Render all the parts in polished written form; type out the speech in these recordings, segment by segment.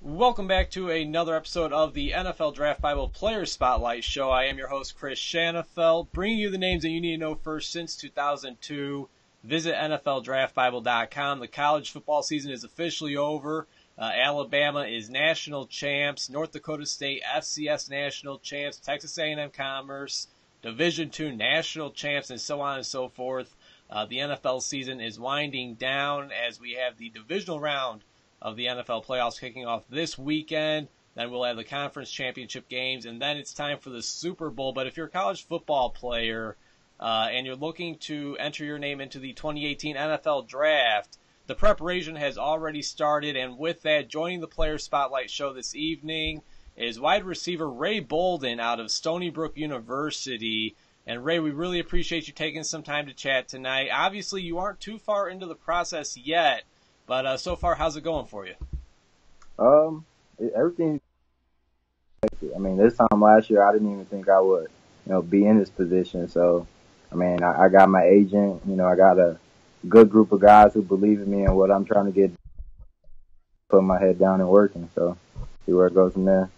Welcome back to another episode of the NFL Draft Bible Player Spotlight Show. I am your host, Chris Shanafelt, bringing you the names that you need to know first since 2002. Visit NFLDraftBible.com. The college football season is officially over. Alabama is national champs. North Dakota State FCS national champs. Texas A&M Commerce Division II national champs, and so on and so forth. The NFL season is winding down as we have the divisional round of the NFL playoffs kicking off this weekend. Then we'll have the conference championship games, and then it's time for the Super Bowl. But if you're a college football player and you're looking to enter your name into the 2018 NFL Draft, the preparation has already started, and with that, joining the Player Spotlight Show this evening is wide receiver Ray Bolden out of Stony Brook University. And Ray, we really appreciate you taking some time to chat tonight. Obviously, you aren't too far into the process yet, but so far, how's it going for you? Everything. I mean, this time last year, I didn't even think I would, be in this position. So, I mean, I got my agent. I got a good group of guys who believe in me and what I'm trying to get. Putting my head down and working. So, see where it goes from there.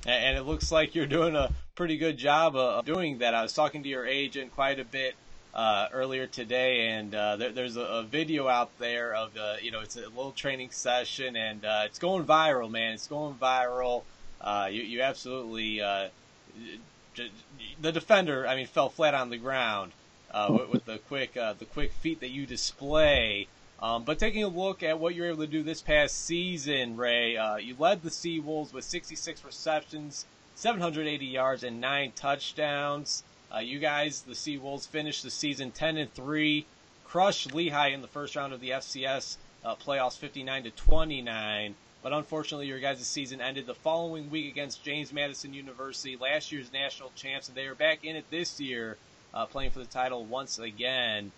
And it looks like you're doing a pretty good job of doing that. I was talking to your agent quite a bit earlier today, and there's a video out there of it's a little training session, and it's going viral, man. It's going viral. You absolutely the defender, fell flat on the ground with the quick feet that you display. But taking a look at what you're able to do this past season, Ray, you led the Seawolves with 66 receptions, 780 yards, and 9 touchdowns. You guys, the Seawolves, finished the season 10-3, crushed Lehigh in the first round of the FCS playoffs 59-29. But unfortunately, your guys' season ended the following week against James Madison University, last year's national champs, and they are back in it this year, playing for the title once again.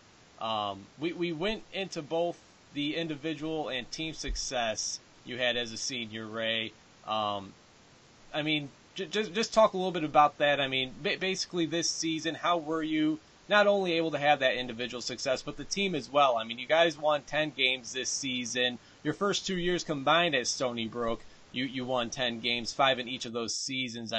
We went into both the individual and team success you had as a senior, Ray. Just talk a little bit about that. Basically this season, how were you not only able to have that individual success, but the team as well? You guys won 10 games this season. Your first 2 years combined at Stony Brook, you won 10 games, 5 in each of those seasons.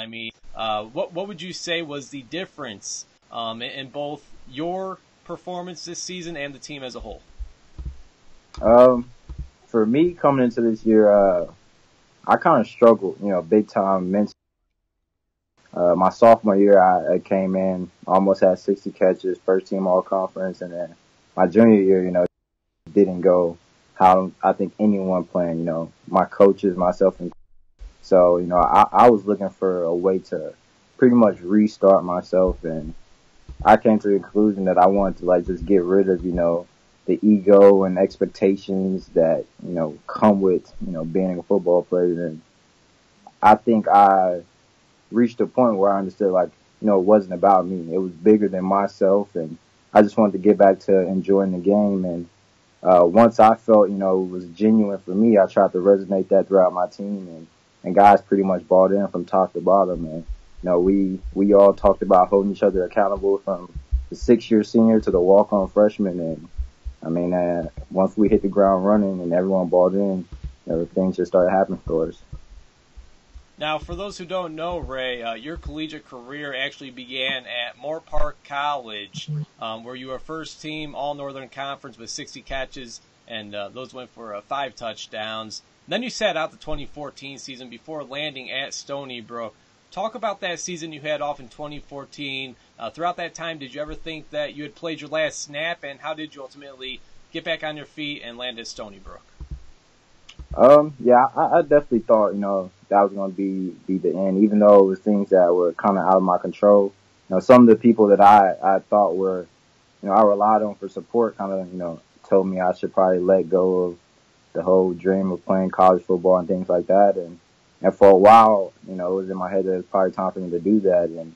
What would you say was the difference in both your performance this season and the team as a whole? For me, coming into this year, I kind of struggled, big time mentally. My sophomore year, I came in, almost had 60 catches, first team all conference, and then my junior year, didn't go how I think anyone playing, my coaches, myself, and so, I was looking for a way to pretty much restart myself, and I came to the conclusion that I wanted to just get rid of, the ego and expectations that, come with, being a football player. And I think I reached a point where I understood, it wasn't about me. It was bigger than myself, and I just wanted to get back to enjoying the game. And once I felt, it was genuine for me, I tried to resonate that throughout my team, and guys pretty much bought in from top to bottom. And we all talked about holding each other accountable from the 6-year senior to the walk-on freshman. And once we hit the ground running and everyone bought in, things just started happening for us. Now, for those who don't know, Ray, your collegiate career actually began at Moore Park College, where you were first team All-Northern Conference with 60 catches, and those went for 5 touchdowns. Then you sat out the 2014 season before landing at Stony Brook. Talk about that season you had off in 2014. Throughout that time, did you ever think that you had played your last snap, and how did you ultimately get back on your feet and land at Stony Brook? Yeah, I definitely thought, that was going to be the end, even though it was things that were kind of out of my control. Some of the people that I thought were, I relied on for support kind of, told me I should probably let go of the whole dream of playing college football and things like that. And for a while, it was in my head that it was probably time for me to do that. And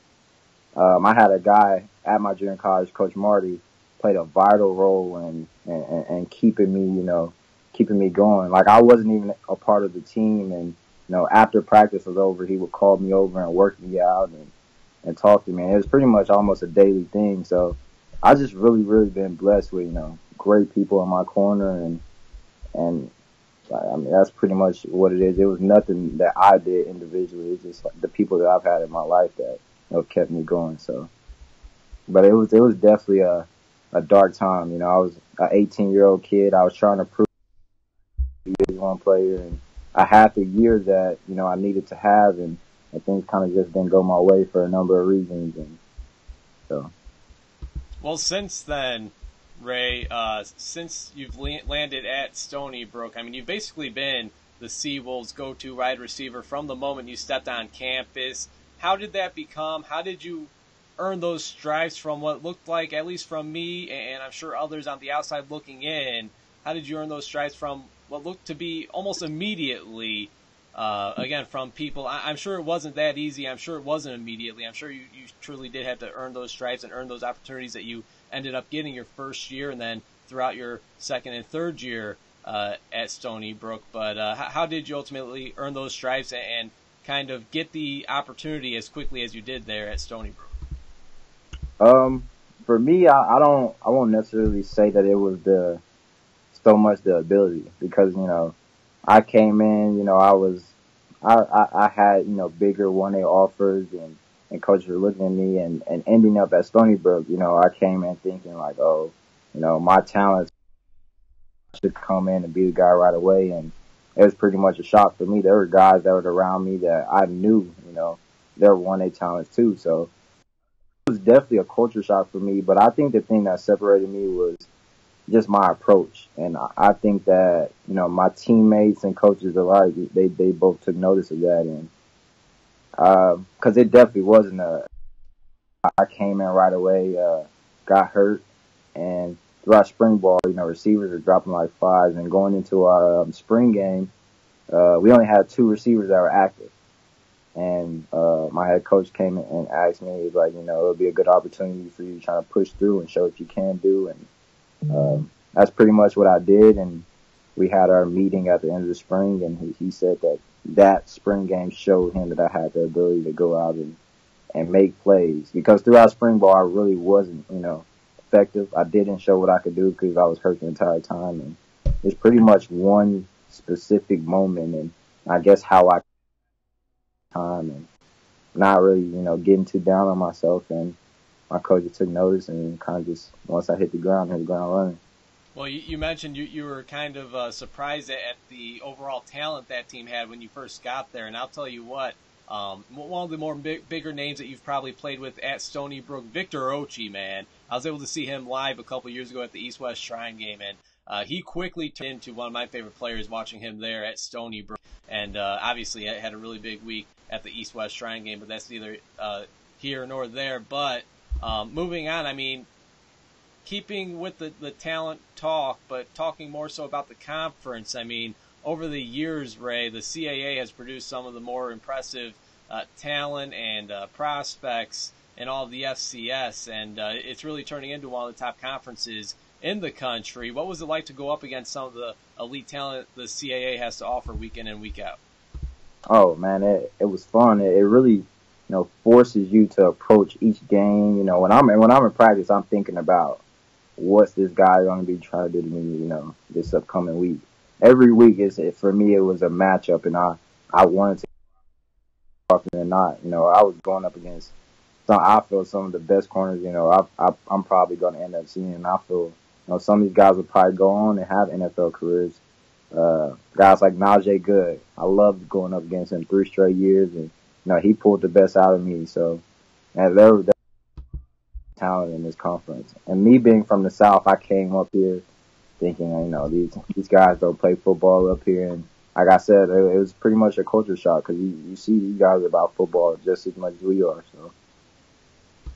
I had a guy at my junior college, Coach Marty, played a vital role in keeping me going. I wasn't even a part of the team, and after practice was over, he would call me over and work me out and talk to me. And it was pretty much almost a daily thing. So I just really, really been blessed with great people in my corner, and I mean, that's pretty much what it is. It was nothing that I did individually. It's just like the people that I've had in my life that kept me going. So, but it was definitely a dark time. I was an 18-year-old kid. I was trying to prove to be one player, and I had the year that I needed to have, and things kind of just didn't go my way for a number of reasons, and so. Well, since then, Ray, since you've landed at Stony Brook, I mean, you've basically been the Seawolves' go-to wide receiver from the moment you stepped on campus. How did that become? How did you earn those stripes from what looked like, at least from me, and I'm sure others on the outside looking in, how did you earn those stripes from what looked to be almost immediately, again, from people? I'm sure it wasn't that easy. I'm sure it wasn't immediately. I'm sure you truly did have to earn those stripes and earn those opportunities that you ended up getting your first year and then throughout your second and third year at Stony Brook. But how did you ultimately earn those stripes and kind of get the opportunity as quickly as you did there at Stony Brook? For me, I won't necessarily say that it was so much the ability, because I came in, I had bigger 1A offers, and coaches were looking at me, and ending up at Stony Brook, I came in thinking like, oh, my talents should come in and be the guy right away, and it was pretty much a shock for me. There were guys that were around me that I knew, they were 1A talents too, so it was definitely a culture shock for me. But I think the thing that separated me was just my approach, and I think that my teammates and coaches alike, they both took notice of that, and because it definitely wasn't I came in right away, got hurt, and throughout spring ball, receivers are dropping like flies, and going into our spring game, we only had 2 receivers that were active, and my head coach came in and asked me, he's like, it'll be a good opportunity for you to try to push through and show what you can do, and that's pretty much what I did. And we had our meeting at the end of the spring, and he said that spring game showed him that I had the ability to go out and make plays, because throughout spring ball I really wasn't effective. I didn't show what I could do because I was hurt the entire time, and it's pretty much one specific moment, and I guess how I time and not really getting too down on myself, and my coach took notice, and kind of just once I hit the ground running. Well, you mentioned you were kind of surprised at the overall talent that team had when you first got there, and I'll tell you what, one of the more bigger names that you've probably played with at Stony Brook, Victor Ochi, man. I was able to see him live a couple years ago at the East-West Shrine game, and he quickly turned into one of my favorite players watching him there at Stony Brook, and obviously had a really big week at the East-West Shrine game, but that's neither here nor there. But moving on, I mean, keeping with the talent talk, but talking more so about the conference, I mean, over the years, Ray, the CAA has produced some of the more impressive talent and prospects in all of the FCS, and it's really turning into one of the top conferences in the country. What was it like to go up against some of the elite talent the CAA has to offer week in and week out? Oh man, it was fun. It really forces you to approach each game. When I'm in practice, I'm thinking about what's this guy going to be trying to do to me, this upcoming week. Every week for me, it was a matchup, and I wanted to often than not. I was going up against I feel some of the best corners, I'm probably going to end up seeing, and I feel, some of these guys will probably go on and have NFL careers. Guys like Najee Good, I loved going up against him 3 straight years, and he pulled the best out of me. So, and they're talent in this conference. And me being from the South, I came up here thinking, these guys don't play football up here. And like I said, it was pretty much a culture shock, because you see these guys about football just as much as we are. So.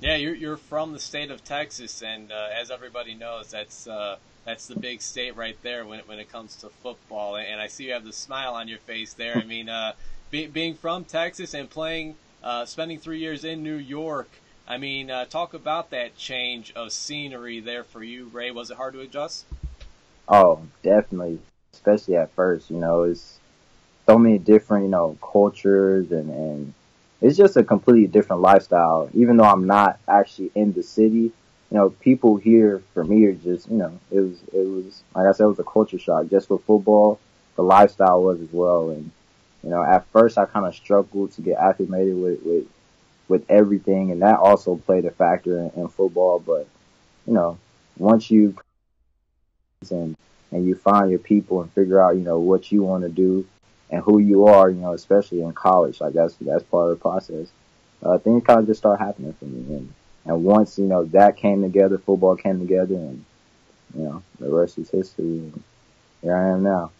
Yeah, you're from the state of Texas, and as everybody knows, that's the big state right there when it comes to football. And I see you have the smile on your face there. I mean, being from Texas and spending 3 years in New York, I mean, talk about that change of scenery there for you, Ray. Was it hard to adjust? Oh, definitely, especially at first. It's so many different, cultures, and it's just a completely different lifestyle. Even though I'm not actually in the city, people here for me are just, it was like I said, it was a culture shock just for football. the lifestyle was as well. And at first I kind of struggled to get acclimated with everything, and that also played a factor in football. But once you and you find your people and figure out what you want to do and who you are, especially in college, like that's part of the process. Things kind of just start happening for me, and once that came together, football came together, and the rest is history. And here I am now.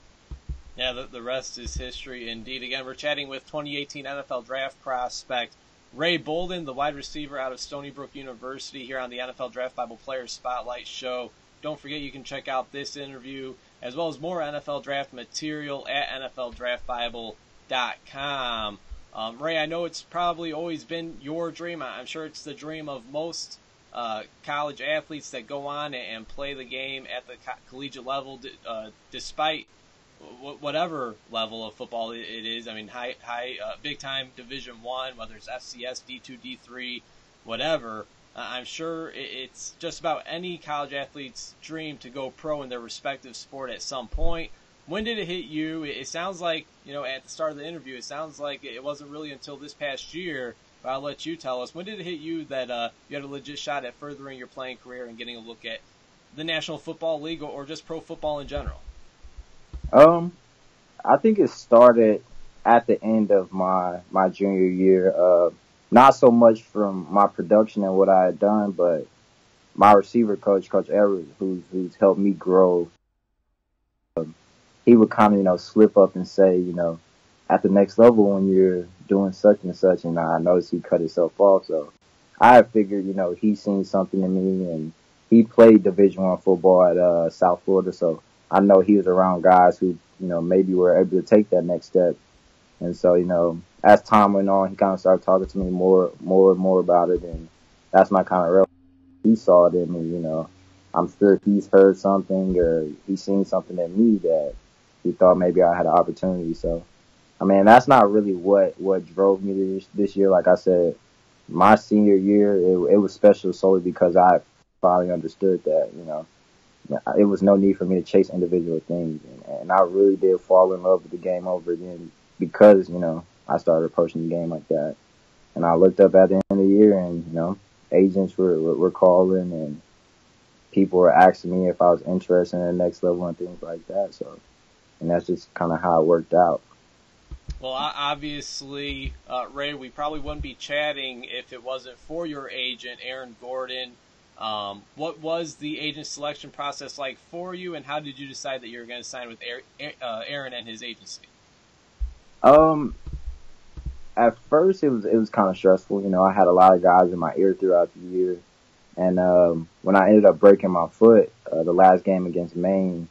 Yeah, the rest is history indeed. Again, we're chatting with 2018 NFL Draft prospect Ray Bolden, the wide receiver out of Stony Brook University, here on the NFL Draft Bible Players Spotlight Show. Don't forget you can check out this interview as well as more NFL Draft material at NFLDraftBible.com. Ray, I know it's probably always been your dream. I'm sure it's the dream of most college athletes that go on and play the game at the collegiate level, despite whatever level of football it is. I mean, high, big time Division I, whether it's FCS, D2, D3, whatever. I'm sure it's just about any college athlete's dream to go pro in their respective sport at some point. When did it hit you? It sounds like, at the start of the interview, it sounds like it wasn't really until this past year, but I'll let you tell us. When did it hit you that you had a legit shot at furthering your playing career and getting a look at the National Football League or just pro football in general? I think it started at the end of my junior year. Not so much from my production and what I had done, but my receiver coach, Coach Everett, who's helped me grow. He would kind of slip up and say, at the next level when you're doing such and such, and I noticed he cut himself off. So I figured, he's seen something in me, and he played Division I football at South Florida, so I know he was around guys who, maybe were able to take that next step. And so, as time went on, he kind of started talking to me more and more about it, and that's my kind of real. He saw it in me, I'm sure he's heard something or he's seen something in me that he thought maybe I had an opportunity. So, I mean, that's not really what drove me this year. Like I said, my senior year, it was special solely because I finally understood that, it was no need for me to chase individual things. And I really did fall in love with the game over again because, I started approaching the game like that. And I looked up at the end of the year and, agents were calling and people were asking me if I was interested in the next level and things like that. So, and that's just kind of how it worked out. Well, obviously, Ray, we probably wouldn't be chatting if it wasn't for your agent, Aaron Gordon. What was the agent selection process like for you, and how did you decide that you were going to sign with Aaron and his agency? At first it was kind of stressful. I had a lot of guys in my ear throughout the year, and when I ended up breaking my foot, the last game against Maine,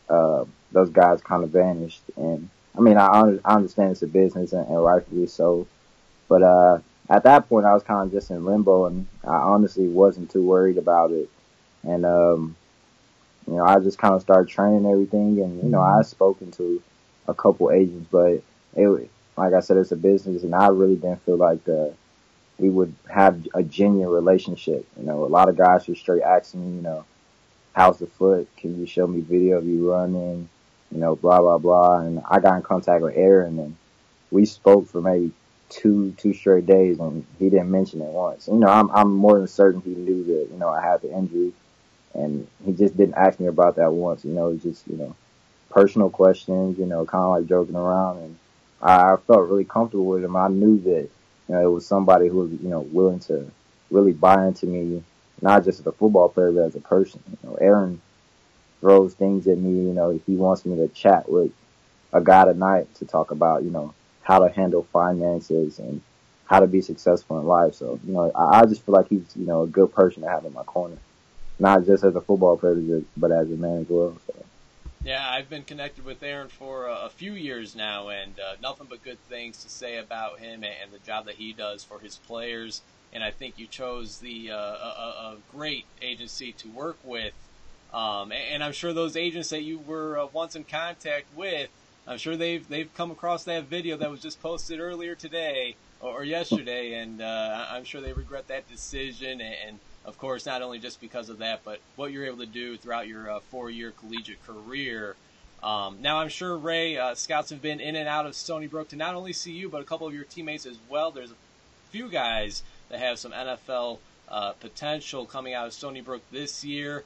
those guys kind of vanished. And I mean, I understand it's a business and rightfully so, but at that point I was kind of just in limbo, and I honestly wasn't too worried about it. And I just kind of started training everything, and I had spoken to a couple agents, but like I said, it's a business, and I really didn't feel like we would have a genuine relationship. A lot of guys were straight asking me, how's the foot? Can you show me video of you running? Blah, blah, blah. And I got in contact with Aaron, and we spoke for maybe two straight days, and he didn't mention it once. I'm more than certain he knew that, I had the injury, and he just didn't ask me about that once. It was just, personal questions, kind of like joking around, and I felt really comfortable with him. I knew that, it was somebody who was, willing to really buy into me, not just as a football player, but as a person. Aaron throws things at me, he wants me to chat with a guy tonight to talk about, how to handle finances and how to be successful in life. So, I just feel like he's, a good person to have in my corner, not just as a football player, but as a man as well. So. Yeah, I've been connected with Aaron for a few years now, and nothing but good things to say about him and the job that he does for his players. And I think you chose a great agency to work with. And I'm sure those agents that you were once in contact with, I'm sure they've come across that video that was just posted earlier today or yesterday, and I'm sure they regret that decision. And of course, not only just because of that, but what you're able to do throughout your 4-year collegiate career. Now, I'm sure, Ray, scouts have been in and out of Stony Brook to not only see you, but a couple of your teammates as well. There's a few guys that have some NFL potential coming out of Stony Brook this year.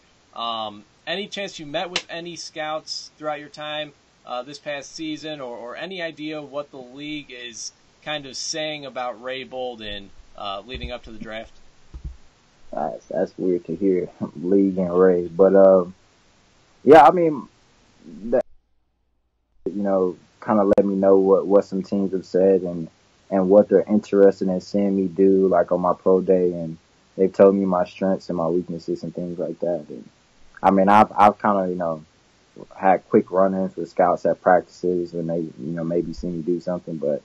Any chance you met with any scouts throughout your time this past season, or any idea what the league is kind of saying about Ray Bolden leading up to the draft? That's weird to hear, league and Ray. But, yeah, I mean, that, kind of let me know what some teams have said and what they're interested in seeing me do, like on my pro day. And they've told me my strengths and my weaknesses and things like that. And I mean, I've kind of, had quick run-ins with scouts at practices when they, maybe see me do something, but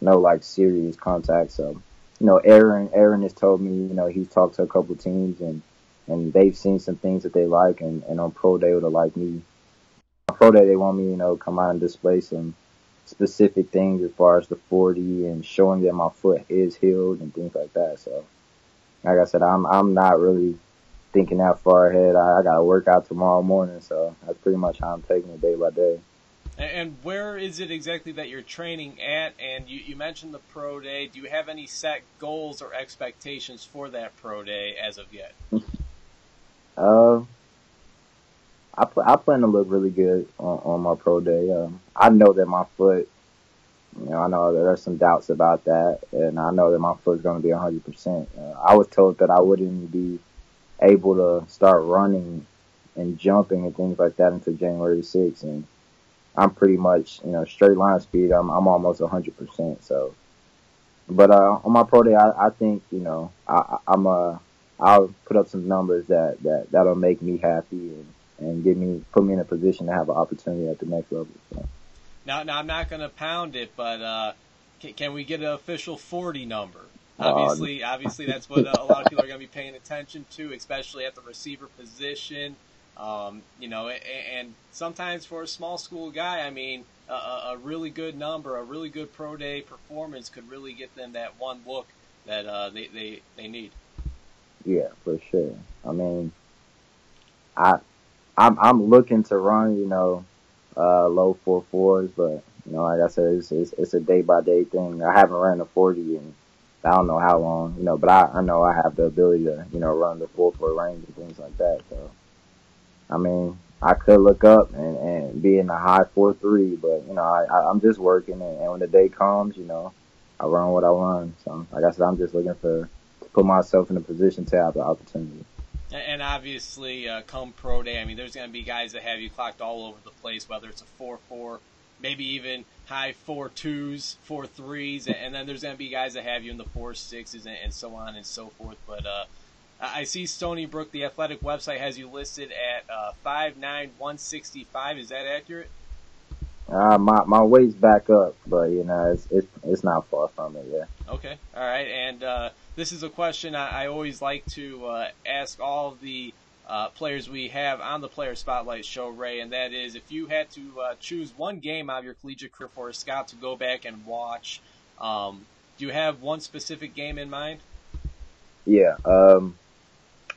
no, like, serious contact. So, Aaron has told me, he's talked to a couple teams and they've seen some things that they like, and on pro day would have liked me. On pro day, they want me, come out and display some specific things as far as the 40 and showing that my foot is healed and things like that. So, like I said, I'm not really thinking that far ahead. I got to work out tomorrow morning, so that's pretty much how I'm taking it day by day. And where is it exactly that you're training at? And you mentioned the pro day. Do you have any set goals or expectations for that pro day as of yet? I plan to look really good on my pro day. I know that my foot, I know that there's some doubts about that, and I know that my foot's going to be 100%. I was told that I wouldn't be able to start running and jumping and things like that until January 6th, and I'm pretty much, straight line speed, I'm almost 100%. So, but on my pro day, I think, I'll put up some numbers that'll make me happy and put me in a position to have an opportunity at the next level. So. Now I'm not going to pound it, but can we get an official 40 number? Obviously, that's what a lot of people are going to be paying attention to, especially at the receiver position. And sometimes for a small school guy, I mean, a really good number, a really good pro day performance could really get them that one look that they need. Yeah, for sure. I mean, I'm looking to run, low 4.4s, but like I said, it's a day by day thing. I haven't ran a 40 in I don't know how long, but I know I have the ability to, run the 4.4 range and things like that. So, I mean, I could look up and be in the high 4.3, but I'm just working, and when the day comes, I run what I run. So, like I said, I'm just looking to put myself in a position to have the opportunity. And obviously, come pro day, I mean, there's going to be guys that have you clocked all over the place, whether it's a 4.4, maybe even high 4.2s, 4.3s, and then there's going to be guys that have you in the 4.6s and so on and so forth. But I see Stony Brook, the athletic website, has you listed at 5'9", 165. Is that accurate? My weight's back up, but it's not far from it. Yeah. Okay. All right. And this is a question I always like to ask all of the players we have on the Player Spotlight show, Ray, and that is, if you had to choose one game out of your collegiate career for a scout to go back and watch, do you have one specific game in mind? Yeah.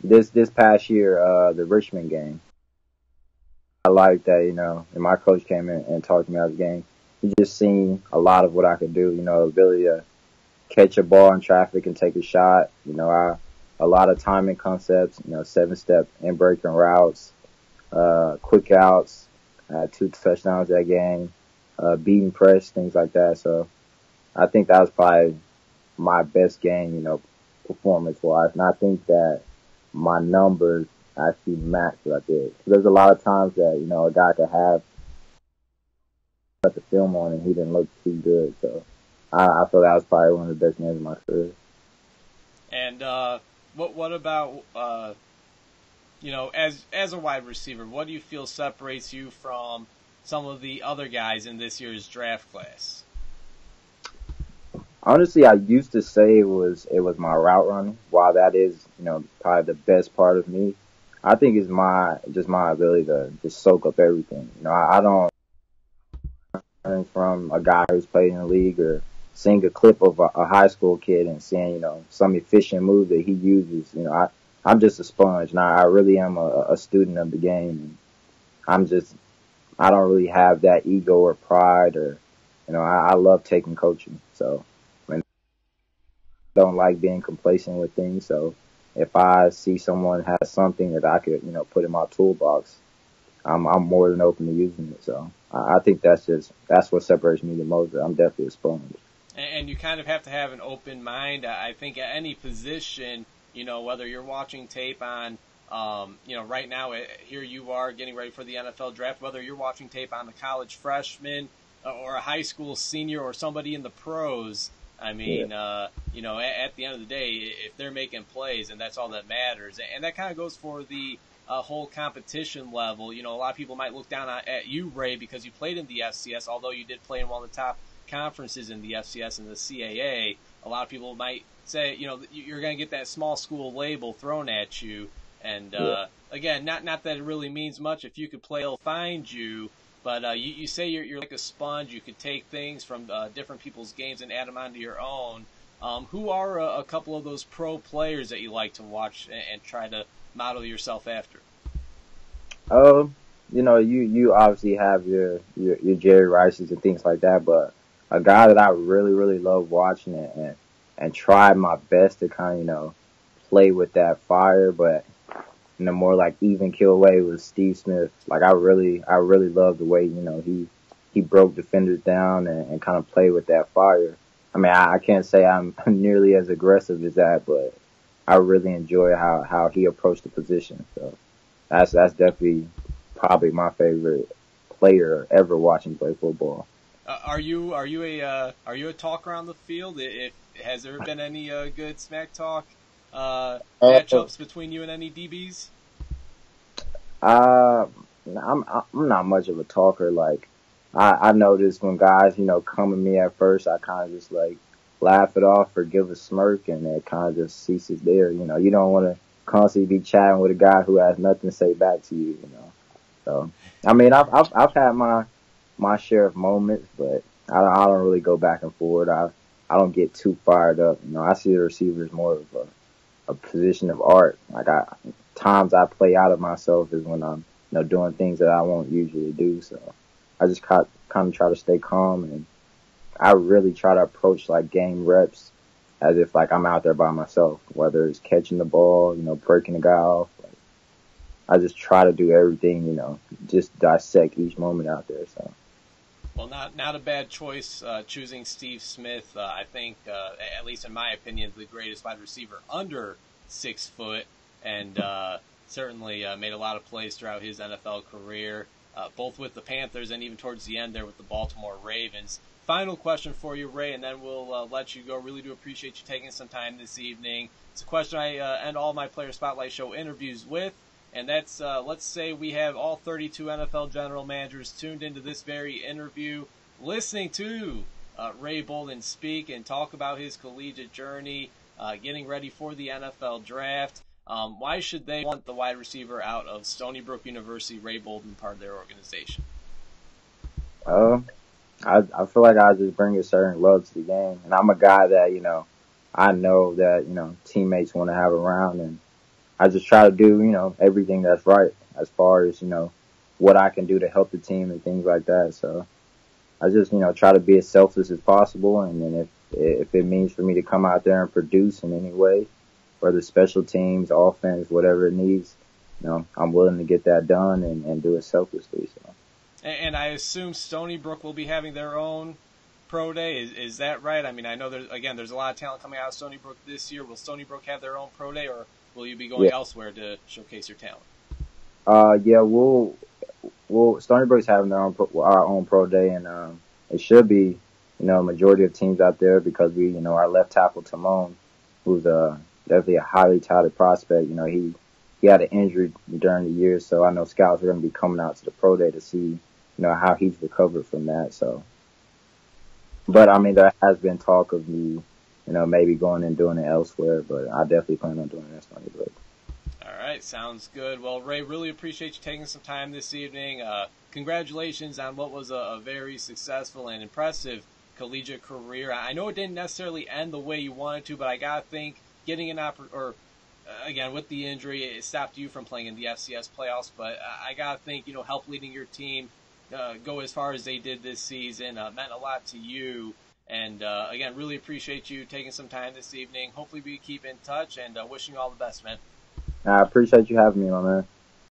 This past year, the Richmond game. I like that, and my coach came in and talked to me after the game. He just seen a lot of what I could do, the ability to catch a ball in traffic and take a shot. A lot of timing concepts, 7-step in breaking routes, quick outs, 2 touchdowns that game, beating press, things like that. So I think that was probably my best game, performance wise. And I think that my numbers actually matched what I did. There's a lot of times that, a guy could have put the film on and he didn't look too good. So I feel that was probably one of the best games of my career. And what about as a wide receiver, what do you feel separates you from some of the other guys in this year's draft class? Honestly, I used to say it was my route running. While that is, probably the best part of me, I think it's my ability to just soak up everything. I don't learn from a guy who's played in the league or seeing a clip of a high school kid and seeing, some efficient move that he uses. I'm just a sponge, and I really am a student of the game. And I'm just I don't really have that ego or pride or, I love taking coaching. So, I mean, I don't like being complacent with things. So if I see someone has something that I could, put in my toolbox, I'm more than open to using it. So I think that's what separates me the most. I'm definitely a sponge. And you kind of have to have an open mind. I think at any position, whether you're watching tape on, right now, here you are getting ready for the NFL draft, whether you're watching tape on the college freshman or a high school senior or somebody in the pros. I mean, Yeah. at the end of the day, if they're making plays, and that's all that matters. And that kind of goes for the whole competition level. A lot of people might look down at you, Ray, because you played in the FCS, although you did play in one of the top conferences in the FCS and the CAA. A lot of people might say, you're going to get that small school label thrown at you. And Yeah. again, not that it really means much. If you could play, they'll find you. But you say you're like a sponge. You could take things from different people's games and add them onto your own. Who are a couple of those pro players that you like to watch and try to model yourself after? You obviously have your Jerry Rices and things like that, but a guy that I really, really love watching it and try my best to kind of, play with that fire, but in a more like even kill way was Steve Smith. Like I really love the way, he broke defenders down and kind of played with that fire. I mean, I can't say I'm nearly as aggressive as that, but I really enjoy how he approached the position. So that's definitely probably my favorite player ever watching play football. Are you a talker on the field? If has there been any good smack talk Uh, matchups between you and any DBs? uh, I'm not much of a talker. Like I notice when guys, come at me at first, I kind of just like laugh it off or give a smirk, and it kind of just ceases there. You don't want to constantly be chatting with a guy who has nothing to say back to you. So I mean, I've had my share of moments, but I don't really go back and forth. I don't get too fired up. I see the receiver as more of a position of art. Like times I play out of myself is when I'm, doing things that I won't usually do. So I just kind of try to stay calm, and I really try to approach like game reps as if like I'm out there by myself, whether it's catching the ball, breaking the guy off. Like, I just try to do everything, just dissect each moment out there. So. Well, not a bad choice choosing Steve Smith. I think, at least in my opinion, the greatest wide receiver under 6 foot, and certainly made a lot of plays throughout his NFL career, both with the Panthers and even towards the end there with the Baltimore Ravens. Final question for you, Ray, and then we'll let you go. Really do appreciate you taking some time this evening. It's a question I end all my Player Spotlight Show interviews with. And that's, let's say we have all 32 NFL general managers tuned into this very interview, listening to Ray Bolden speak and talk about his collegiate journey, getting ready for the NFL draft. Why should they want the wide receiver out of Stony Brook University, Ray Bolden, part of their organization? I feel like I just bring a certain love to the game, and I'm a guy that I know that teammates want to have around, and I just try to do, everything that's right as far as, what I can do to help the team and things like that. So I just, try to be as selfless as possible. And then if it means for me to come out there and produce in any way, whether special teams, offense, whatever it needs, I'm willing to get that done and do it selflessly. So. And I assume Stony Brook will be having their own pro day. Is that right? I mean, I know there's a lot of talent coming out of Stony Brook this year. Will Stony Brook have their own pro day, or will you be going elsewhere to showcase your talent? Yeah, Stony Brook's having our own pro day, and it should be, majority of teams out there because we, our left tackle Timon, who's definitely a highly touted prospect. He had an injury during the year, so I know scouts are going to be coming out to the pro day to see, how he's recovered from that. So, but I mean, there has been talk of me, maybe going and doing it elsewhere, but I definitely plan on doing it at Stony Brook. All right, sounds good. Well, Ray, really appreciate you taking some time this evening. Congratulations on what was a very successful and impressive collegiate career. I know it didn't necessarily end the way you wanted to, but I gotta think getting an again with the injury, it stopped you from playing in the FCS playoffs. But I gotta think, help leading your team go as far as they did this season. Meant a lot to you. And again, really appreciate you taking some time this evening. Hopefully we keep in touch, and wishing you all the best, man. I appreciate you having me, my man.